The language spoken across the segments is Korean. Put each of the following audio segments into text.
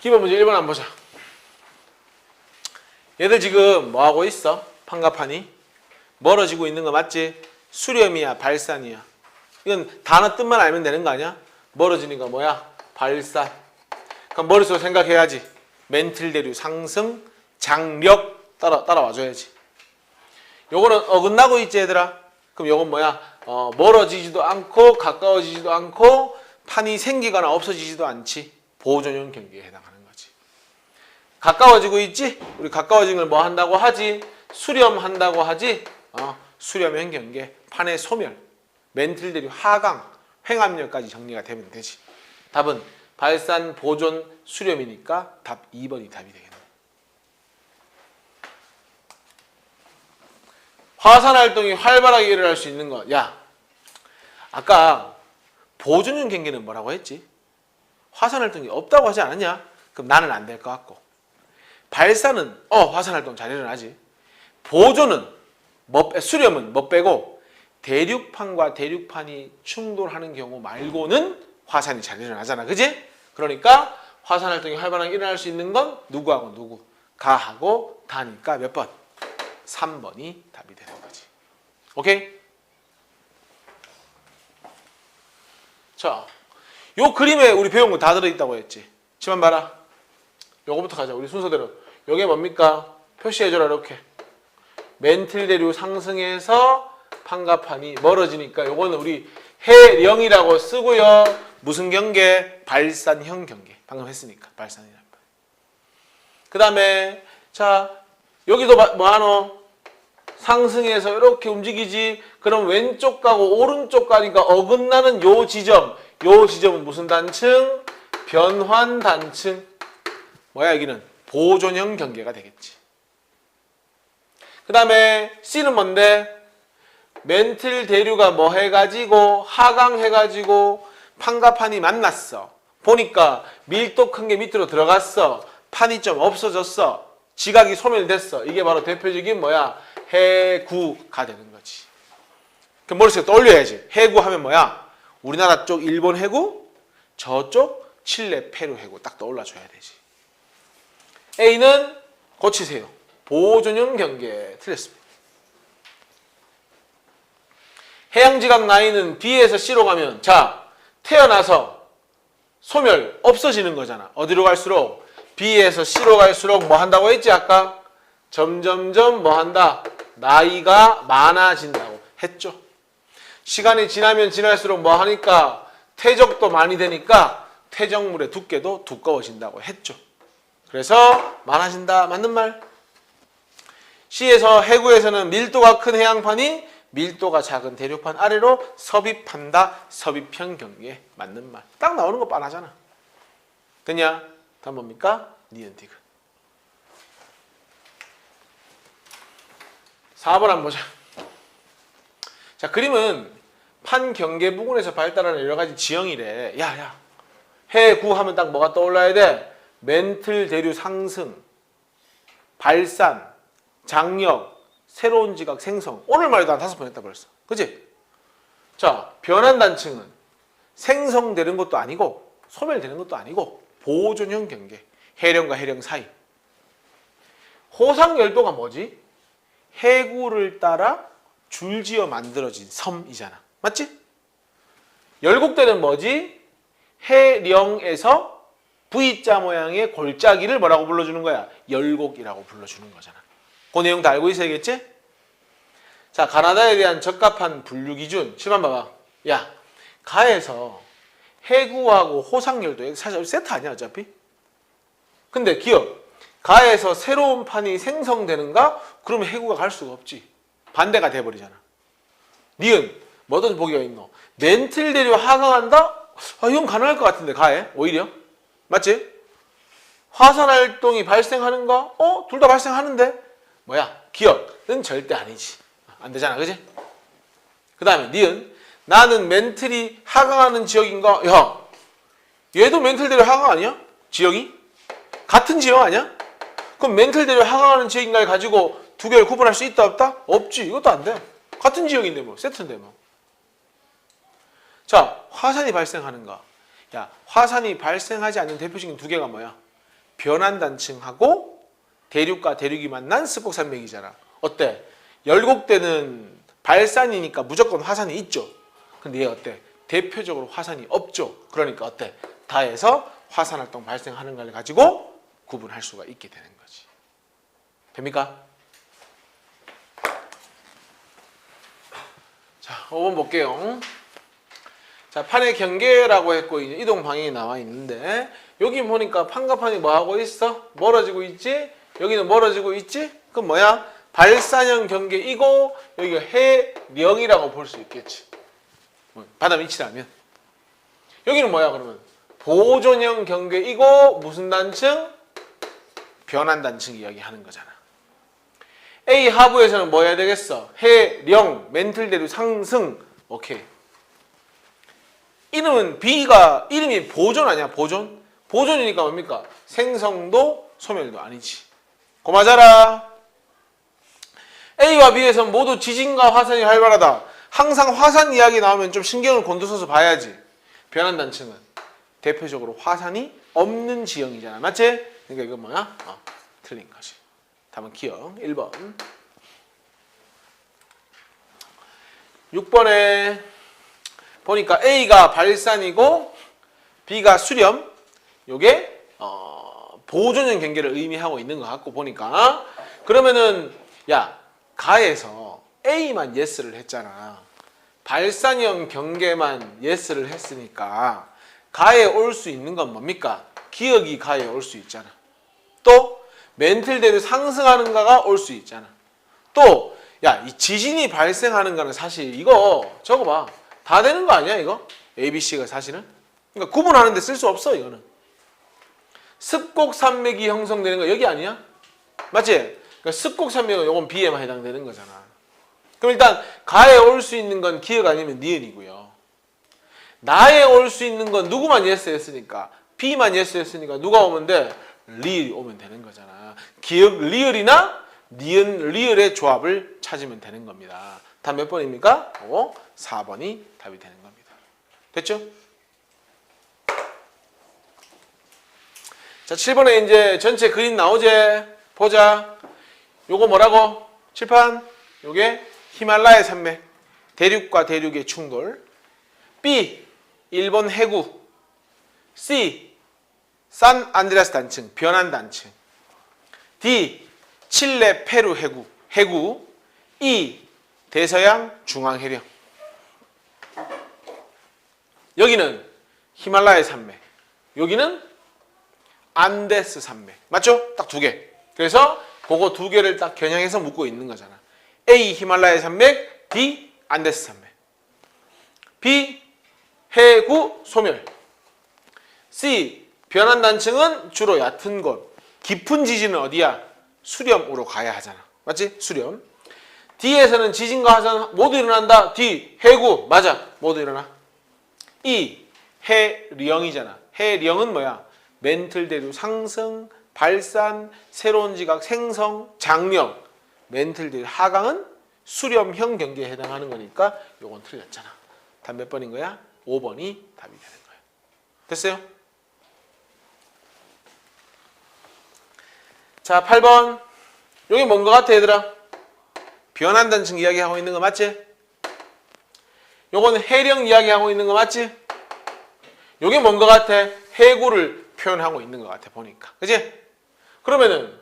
기본 문제 1번 한번 보자. 얘들 지금 뭐하고 있어? 판가판이 멀어지고 있는 거 맞지? 수렴이야 발산이야? 이건 단어 뜻만 알면 되는 거 아니야? 멀어지는 거 뭐야? 발산. 그럼 머릿속으로 생각해야지. 멘틀 대류 상승 장력 따라와줘야지. 요거는 어긋나고 있지 얘들아? 그럼 요건 뭐야? 멀어지지도 않고 가까워지지도 않고 판이 생기거나 없어지지도 않지. 보존형 경계에 해당하는 거지. 가까워지고 있지? 우리 가까워진 걸 뭐 한다고 하지? 수렴한다고 하지? 수렴형 경계, 판의 소멸, 멘틀 대류 하강, 횡압력까지 정리가 되면 되지. 답은 발산, 보존, 수렴이니까 답 2번이 답이 되겠네. 화산 활동이 활발하게 일어날 수 있는 것. 야, 아까 보존형 경계는 뭐라고 했지? 화산 활동이 없다고 하지 않았냐? 그럼 나는 안 될 것 같고. 발산은 화산 활동 잘 일어나지. 보존은 수렴은 뭐 빼고 대륙판과 대륙판이 충돌하는 경우 말고는 화산이 잘 일어나잖아. 그지? 그러니까 화산 활동이 활발하게 일어날 수 있는 건 누구하고 누구? 가하고 다니까 몇 번? 3번이 답이 되는 거지. 오케이? 자, 요 그림에 우리 배운 거 다 들어있다고 했지. 지만 봐라. 요거부터 가자. 우리 순서대로. 요게 뭡니까? 표시해줘라 이렇게. 멘틀 대류 상승해서 판가판이 멀어지니까 요거는 우리 해령이라고 쓰고요. 무슨 경계? 발산형 경계. 방금 했으니까 발산이란 말. 그 다음에 자 여기도 뭐하노? 상승해서 이렇게 움직이지. 그럼 왼쪽 가고 오른쪽 가니까 어긋나는 요 지점은 무슨 단층? 변환 단층. 뭐야 여기는? 보존형 경계가 되겠지. 그 다음에 C는 뭔데? 멘틀 대류가 뭐 해가지고 하강해가지고 판가판이 만났어. 보니까 밀도 큰 게 밑으로 들어갔어. 판이 좀 없어졌어. 지각이 소멸됐어. 이게 바로 대표적인 뭐야? 해구가 되는 거지. 그럼 머릿속에 떠올려야지. 해구 하면 뭐야? 우리나라 쪽 일본 해구, 저쪽 칠레 페루 해구 딱 떠올라줘야 되지. A는 고치세요. 보존형 경계 틀렸습니다. 해양지각 라인은 B에서 C로 가면 자 태어나서 소멸 없어지는 거잖아. 어디로 갈수록? B에서 C로 갈수록 뭐 한다고 했지 아까? 점점점 뭐 한다? 나이가 많아진다고 했죠. 시간이 지나면 지날수록 뭐 하니까 퇴적도 많이 되니까 퇴적물의 두께도 두꺼워진다고 했죠. 그래서 많아진다. 맞는 말? C에서 해구에서는 밀도가 큰 해양판이 밀도가 작은 대륙판 아래로 섭입한다. 섭입형 경계. 맞는 말. 딱 나오는 거 뻔하잖아. 됐냐? 다음 뭡니까? 니은디귿. 4번 한번 보자. 자, 그림은 판 경계 부근에서 발달하는 여러 가지 지형이래. 야. 해구 하면 딱 뭐가 떠올라야 돼? 멘틀 대류 상승, 발산, 장력, 새로운 지각 생성. 오늘 말도 한 5번 했다 벌써. 그치? 자, 변환 단층은 생성되는 것도 아니고 소멸되는 것도 아니고 보존형 경계. 해령과 해령 사이. 호상열도가 뭐지? 해구를 따라 줄지어 만들어진 섬이잖아. 맞지? 열곡대는 뭐지? 해령에서 V자 모양의 골짜기를 뭐라고 불러주는 거야? 열곡이라고 불러주는 거잖아. 그 내용 다 알고 있어야겠지? 자, 가나다에 대한 적합한 분류 기준. 7번 봐봐. 야, 가에서 해구하고 호상열도 사실 세트 아니야 어차피? 근데 기억. 가에서 새로운 판이 생성되는가? 그러면 해구가 갈 수가 없지. 반대가 돼버리잖아. 니은 뭐든 보기가 있노. 멘틀 대류 하강한다? 이건 가능할 것 같은데 가에 오히려. 맞지? 화산 활동이 발생하는가? 둘 다 발생하는데? 뭐야? 기억은 절대 아니지. 안 되잖아. 그지? 그 다음에 니은 나는 멘틀이 하강하는 지역인가? 야, 얘도 멘틀 대류 하강 아니야? 지역이? 같은 지역 아니야? 그럼 멘틀 대류 하강하는 지역인가를 가지고 두 개를 구분할 수 있다 없다? 없지. 이것도 안 돼. 같은 지역인데 뭐 세트인데 뭐. 자, 화산이 발생하는가? 야, 화산이 발생하지 않는 대표적인 두 개가 뭐야? 변환단층하고 대륙과 대륙이 만난 습곡산맥이잖아. 어때? 열곡대는 발산이니까 무조건 화산이 있죠. 근데 얘 어때? 대표적으로 화산이 없죠. 그러니까 어때? 다에서 화산활동 발생하는 걸 가지고 구분할 수가 있게 되는 거지. 됩니까? 자, 5번 볼게요. 자, 판의 경계라고 했고 이제 이동 방향이 나와 있는데 여기 보니까 판과 판이 뭐 하고 있어? 멀어지고 있지? 여기는 멀어지고 있지? 그럼 뭐야? 발산형 경계이고 여기가 해령이라고 볼 수 있겠지. 바다 밑이라면. 여기는 뭐야 그러면? 보존형 경계이고 무슨 단층? 변환단층 이야기하는 거잖아. A 하부에서는 뭐 해야 되겠어? 해령, 멘틀대로 상승. 오케이. 이름은 B가 이름이 보존 아니야? 보존? 보존이니까 뭡니까? 생성도 소멸도 아니지. 고마자라. A와 B에서는 모두 지진과 화산이 활발하다. 항상 화산 이야기 나오면 좀 신경을 곤두서서 봐야지. 변환단층은 대표적으로 화산이 없는 지형이잖아. 맞지? 그러니까 이건 뭐야? 틀린 거지. 답은 기억. 1번. 6번에 보니까 A가 발산이고 B가 수렴. 요게 보존형 경계를 의미하고 있는 것 같고 보니까 그러면은 야 가에서 A만 예스를 했잖아. 발산형 경계만 예스를 했으니까 가에 올 수 있는 건 뭡니까? 기억이 가에 올 수 있잖아. 또 멘틀대로 상승하는 가가 올 수 있잖아. 또 야 이 지진이 발생하는 거는 사실 이거 저거 봐. 다 되는 거 아니야 이거? A, B, C가 사실은? 그러니까 구분하는데 쓸 수 없어 이거는. 습곡산맥이 형성되는 거 여기 아니야? 맞지? 그러니까 습곡산맥은 요건 B에만 해당되는 거잖아. 그럼 일단 가에 올 수 있는 건 기억 아니면 니은이고요. 나에 올 수 있는 건 누구만 예스 했으니까 B만 예스 했으니까 누가 오면 돼? 리을이 오면 되는 거잖아. 기억 리을이나 니은 리을의 조합을 찾으면 되는 겁니다. 답 몇 번입니까? 4번이 답이 되는 겁니다. 됐죠? 자, 7번에 이제 전체 그림 나오지? 보자. 요거 뭐라고? 칠판? 요게 히말라야 산맥. 대륙과 대륙의 충돌. B. 일본 해구. C. 산 안드레아스 단층. 변환 단층. D. 칠레 페루 해구. E. 대서양 중앙해령. 여기는 히말라야 산맥. 여기는 안데스 산맥. 맞죠? 딱 두 개. 그래서 그거 두 개를 딱 겨냥해서 묶고 있는 거잖아. A. 히말라야 산맥. B. 안데스 산맥. B. 해구 소멸. C. 변환 단층은 주로 얕은 곳. 깊은 지진은 어디야? 수렴으로 가야 하잖아. 맞지? 수렴. D에서는 지진과 화산 모두 일어난다. D. 해구. 맞아. 모두 일어나. E. 해령이잖아. 해령은 뭐야? 멘틀대류 상승, 발산, 새로운 지각 생성, 장령. 멘틀대류 하강은 수렴형 경계에 해당하는 거니까 요건 틀렸잖아. 답 몇 번인 거야? 5번이 답이 되는 거야. 됐어요? 자, 8번. 여기 뭔 거 같아, 얘들아? 변환단층 이야기하고 있는 거 맞지? 요거는 해령 이야기하고 있는 거 맞지? 요게 뭔 거 같아? 해구를 표현하고 있는 것 같아, 보니까. 그지? 그러면은,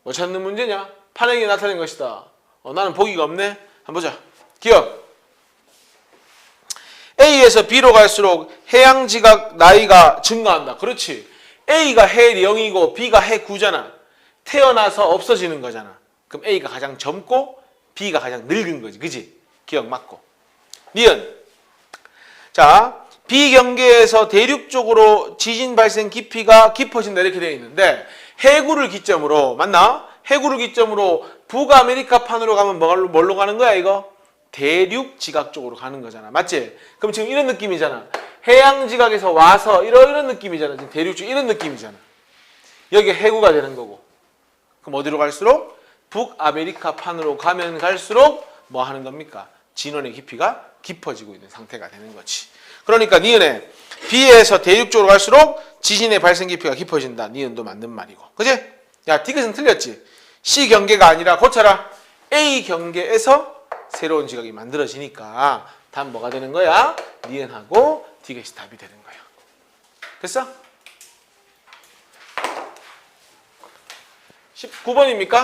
뭐 찾는 문제냐? 판행이 나타낸 것이다. 나는 보기가 없네? 한번 보자. 기억. A에서 B로 갈수록 해양 지각 나이가 증가한다. 그렇지. A가 해령이고 B가 해구잖아. 태어나서 없어지는 거잖아. 그럼 A가 가장 젊고 B가 가장 늙은 거지. 그지? 기억 맞고. 니은. 자, B 경계에서 대륙 쪽으로 지진 발생 깊이가 깊어진다 이렇게 되어 있는데 해구를 기점으로 맞나? 해구를 기점으로 북아메리카판으로 가면 뭘로 가는 거야 이거? 대륙 지각 쪽으로 가는 거잖아. 맞지? 그럼 지금 이런 느낌이잖아. 해양 지각에서 와서 이런 느낌이잖아. 지금 대륙 쪽 이런 느낌이잖아. 여기 해구가 되는 거고. 그럼 어디로 갈수록? 북아메리카판으로 가면 갈수록 뭐 하는 겁니까? 진원의 깊이가 깊어지고 있는 상태가 되는 거지. 그러니까 니은에 B에서 대륙 쪽으로 갈수록 지진의 발생 깊이가 깊어진다. 니은도 맞는 말이고. 그지? 야, 디귿은 틀렸지? C 경계가 아니라 고쳐라. A 경계에서 새로운 지각이 만들어지니까 답 뭐가 되는 거야? 니은하고 디귿이 답이 되는 거야. 됐어? 19번입니까?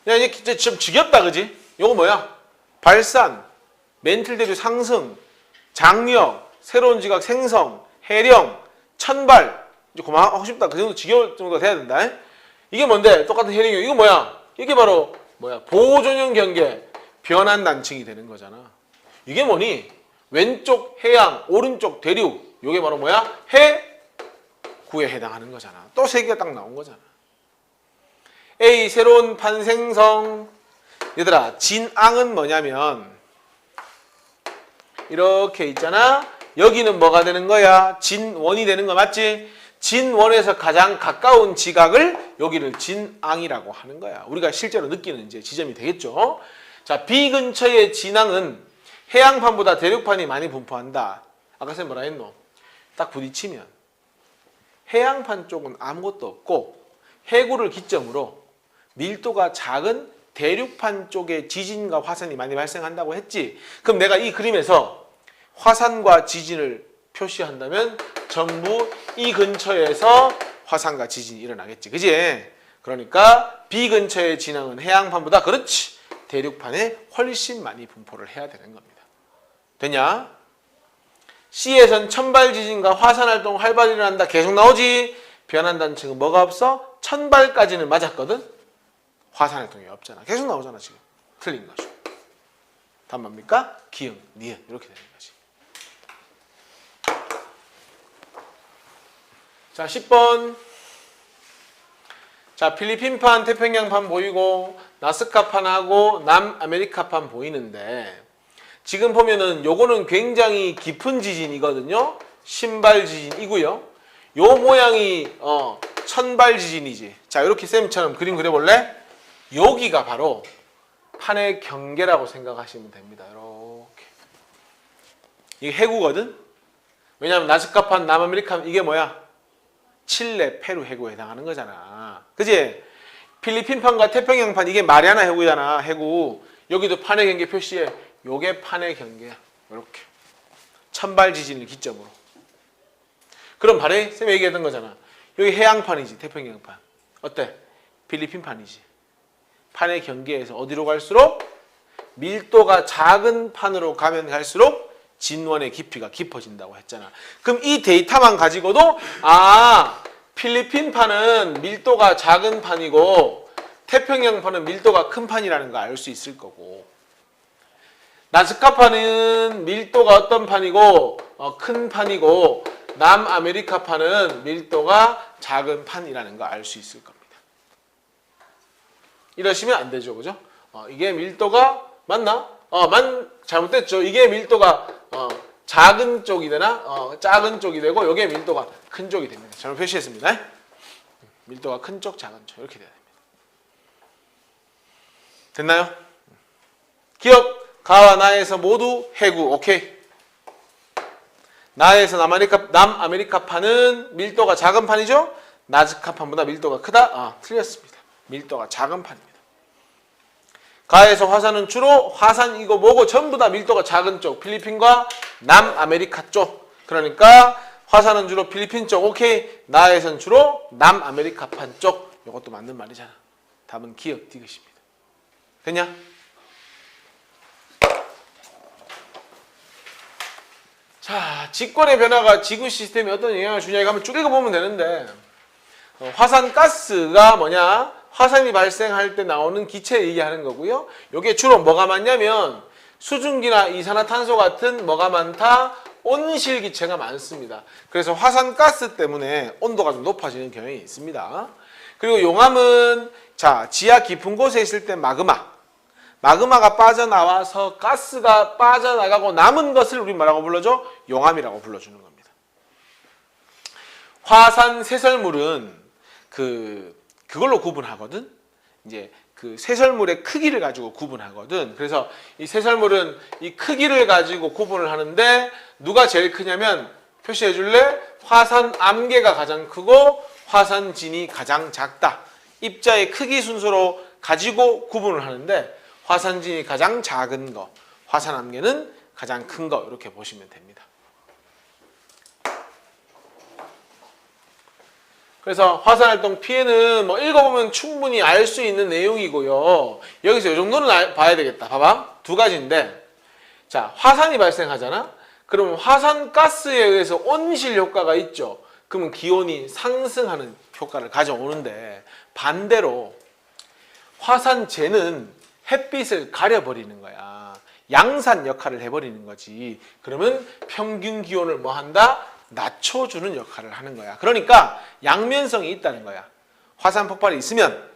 야, 이제 좀 지겹다, 그지? 요거 뭐야? 발산, 멘틀 대류 상승, 장력, 새로운 지각 생성, 해령, 천발. 이제 그만하고 싶다. 그 정도 지겨울 정도가 돼야 된다. 이게 뭔데? 똑같은 해령이요. 이거 뭐야? 이게 바로 뭐야? 보존형 경계, 변환 단층이 되는 거잖아. 이게 뭐니? 왼쪽 해양, 오른쪽 대륙. 이게 바로 뭐야? 해구에 해당하는 거잖아. 또 세 개가 딱 나온 거잖아. A, 새로운 판 생성. 얘들아, 진앙은 뭐냐면 이렇게 있잖아. 여기는 뭐가 되는 거야? 진원이 되는 거 맞지? 진원에서 가장 가까운 지각을 여기를 진앙이라고 하는 거야. 우리가 실제로 느끼는 이제 지점이 되겠죠. 자, B 근처의 진앙은 해양판보다 대륙판이 많이 분포한다. 아까 쌤 뭐라 했노? 딱 부딪히면 해양판 쪽은 아무것도 없고 해구를 기점으로 밀도가 작은 대륙판 쪽에 지진과 화산이 많이 발생한다고 했지. 그럼 내가 이 그림에서 화산과 지진을 표시한다면 전부 이 근처에서 화산과 지진이 일어나겠지. 그지? 그러니까 B 근처의 진앙은 해양판보다 그렇지. 대륙판에 훨씬 많이 분포를 해야 되는 겁니다. 됐냐? C에선 천발 지진과 화산 활동 활발히 일어난다. 계속 나오지. 변환 단층은 뭐가 없어? 천발까지는 맞았거든. 화산 활동이 없잖아. 계속 나오잖아 지금. 틀린 거죠. 답 뭡니까? 기응, 니은 이렇게 되는 거지. 자, 10번. 자, 필리핀판, 태평양판 보이고 나스카판하고 남아메리카판 보이는데 지금 보면은 요거는 굉장히 깊은 지진이거든요. 신발 지진이고요. 요 모양이 천발 지진이지. 자, 이렇게 쌤처럼 그림 그려볼래? 여기가 바로 판의 경계라고 생각하시면 됩니다. 이렇게. 이게 해구거든? 왜냐하면 나스카판, 남아메리카판 이게 뭐야? 칠레, 페루 해구에 해당하는 거잖아. 그지? 필리핀판과 태평양판 이게 마리아나 해구잖아. 해구. 여기도 판의 경계 표시해. 요게 판의 경계야. 이렇게. 천발 지진을 기점으로. 그럼 바로 쌤이 얘기했던 거잖아. 여기 해양판이지. 태평양판. 어때? 필리핀판이지. 판의 경계에서 어디로 갈수록 밀도가 작은 판으로 가면 갈수록 진원의 깊이가 깊어진다고 했잖아. 그럼 이 데이터만 가지고도 필리핀판은 밀도가 작은 판이고 태평양판은 밀도가 큰 판이라는 걸 알 수 있을 거고 나스카판은 밀도가 어떤 판이고 큰 판이고 남아메리카판은 밀도가 작은 판이라는 걸 알 수 있을 겁니다. 이러시면 안 되죠. 그죠? 이게 밀도가 맞나? 잘못됐죠. 이게 밀도가 작은 쪽이 되나? 작은 쪽이 되고 이게 밀도가 큰 쪽이 됩니다. 잘못 표시했습니다. 밀도가 큰 쪽, 작은 쪽 이렇게 돼야 됩니다. 됐나요? 기억, 가와 나에서 모두 해구. 오케이. 나에서 남아메리카판은 밀도가 작은 판이죠? 나스카판보다 밀도가 크다? 틀렸습니다. 밀도가 작은 판입니다. 가에서 화산은 주로 화산이고 뭐고 전부 다 밀도가 작은 쪽 필리핀과 남아메리카 쪽. 그러니까 화산은 주로 필리핀 쪽. 오케이. 나에선 주로 남아메리카판 쪽. 이것도 맞는 말이잖아. 답은 기억 디귿입니다. 됐냐? 자, 직권의 변화가 지구 시스템에 어떤 영향을 주냐 이거 한번 쭉 읽어보면 되는데 화산 가스가 뭐냐? 화산이 발생할 때 나오는 기체 얘기하는 거고요. 이게 주로 뭐가 많냐면 수증기나 이산화탄소 같은 뭐가 많다? 온실 기체가 많습니다. 그래서 화산 가스 때문에 온도가 좀 높아지는 경향이 있습니다. 그리고 용암은 자, 지하 깊은 곳에 있을 때 마그마가 빠져나와서 가스가 빠져나가고 남은 것을 우리 뭐라고 불러줘? 용암이라고 불러주는 겁니다. 화산 세설물은 그걸로 구분하거든. 이제 그 세설물의 크기를 가지고 구분하거든. 그래서 이 세설물은 이 크기를 가지고 구분을 하는데 누가 제일 크냐면 표시해 줄래? 화산 암계가 가장 크고 화산진이 가장 작다. 입자의 크기 순서로 가지고 구분을 하는데 화산진이 가장 작은 거, 화산 암계는 가장 큰 거 이렇게 보시면 됩니다. 그래서 화산활동 피해는 뭐 읽어보면 충분히 알 수 있는 내용이고요. 여기서 이 정도는 봐야 되겠다. 봐봐. 두 가지인데, 자, 화산이 발생하잖아? 그러면 화산가스에 의해서 온실 효과가 있죠. 그러면 기온이 상승하는 효과를 가져오는데, 반대로 화산재는 햇빛을 가려버리는 거야. 양산 역할을 해버리는 거지. 그러면 평균 기온을 뭐 한다? 낮춰주는 역할을 하는 거야. 그러니까 양면성이 있다는 거야. 화산 폭발이 있으면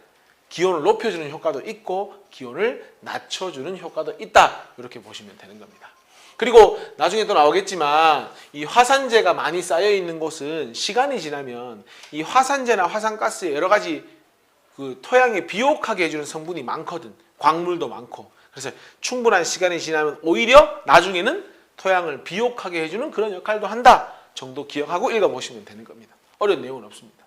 기온을 높여주는 효과도 있고 기온을 낮춰주는 효과도 있다. 이렇게 보시면 되는 겁니다. 그리고 나중에 또 나오겠지만 이 화산재가 많이 쌓여 있는 곳은 시간이 지나면 이 화산재나 화산가스에 여러 가지 그 토양에 비옥하게 해주는 성분이 많거든. 광물도 많고. 그래서 충분한 시간이 지나면 오히려 나중에는 토양을 비옥하게 해주는 그런 역할도 한다 정도 기억하고 읽어보시면 되는 겁니다. 어려운 내용은 없습니다.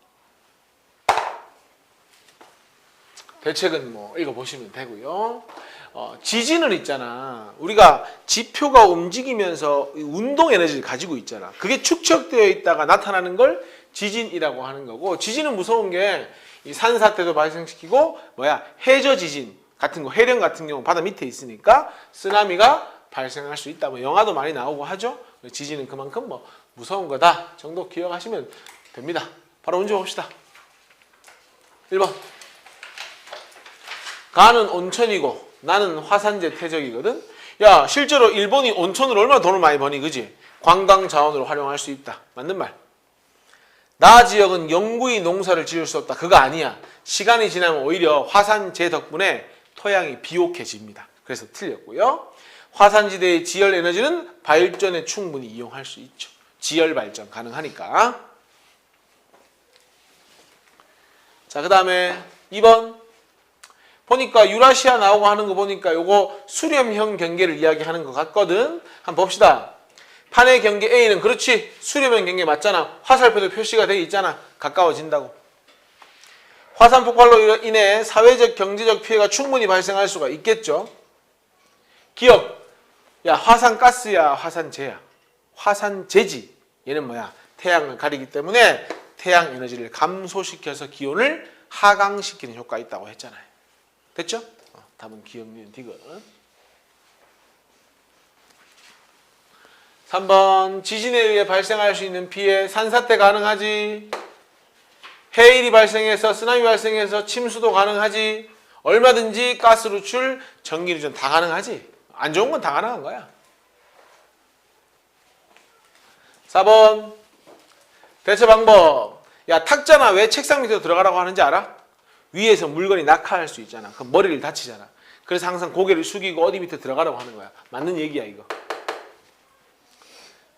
대책은 뭐 읽어보시면 되고요. 지진은 있잖아. 우리가 지표가 움직이면서 운동 에너지를 가지고 있잖아. 그게 축적되어 있다가 나타나는 걸 지진이라고 하는 거고, 지진은 무서운 게 이 산사태도 발생시키고 해저 지진 같은 거, 해령 같은 경우 바다 밑에 있으니까 쓰나미가 발생할 수 있다. 뭐 영화도 많이 나오고 하죠. 지진은 그만큼 뭐 무서운 거다 정도 기억하시면 됩니다. 바로 문제 봅시다. 1번. 가는 온천이고 나는 화산재 퇴적이거든. 야, 실제로 일본이 온천으로 얼마나 돈을 많이 버니, 그지? 관광 자원으로 활용할 수 있다. 맞는 말. 나 지역은 영구히 농사를 지을 수 없다. 그거 아니야. 시간이 지나면 오히려 화산재 덕분에 토양이 비옥해집니다. 그래서 틀렸고요. 화산지대의 지열 에너지는 발전에 충분히 이용할 수 있죠. 지열 발전 가능하니까. 자, 그 다음에 2번. 보니까 유라시아 나오고 하는 거 보니까 요거 수렴형 경계를 이야기하는 것 같거든. 한번 봅시다. 판의 경계 A는 그렇지. 수렴형 경계 맞잖아. 화살표도 표시가 돼 있잖아. 가까워진다고. 화산 폭발로 인해 사회적 경제적 피해가 충분히 발생할 수가 있겠죠. 기억. 야, 화산가스야, 화산재야. 화산재지. 얘는 뭐야? 태양을 가리기 때문에 태양 에너지를 감소시켜서 기온을 하강시키는 효과가 있다고 했잖아요. 됐죠? 답은 기억, 니은, 디귿. 3번. 지진에 의해 발생할 수 있는 피해. 산사태 가능하지. 해일이 발생해서 쓰나미 발생해서 침수도 가능하지. 얼마든지 가스 누출, 전기 누전 다 가능하지. 안 좋은 건 다 가능한 거야. 4번. 대처 방법. 야, 탁자나 왜 책상 밑으로 들어가라고 하는지 알아? 위에서 물건이 낙하할 수 있잖아. 그럼 머리를 다치잖아. 그래서 항상 고개를 숙이고 어디 밑에 들어가라고 하는 거야. 맞는 얘기야, 이거.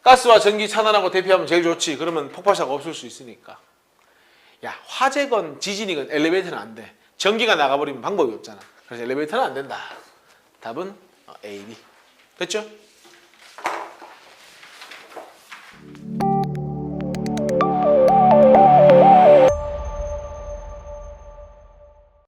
가스와 전기 차단하고 대피하면 제일 좋지. 그러면 폭발사가 없을 수 있으니까. 야, 화재건 지진이건 엘리베이터는 안 돼. 전기가 나가버리면 방법이 없잖아. 그래서 엘리베이터는 안 된다. 답은 A, B. 됐죠?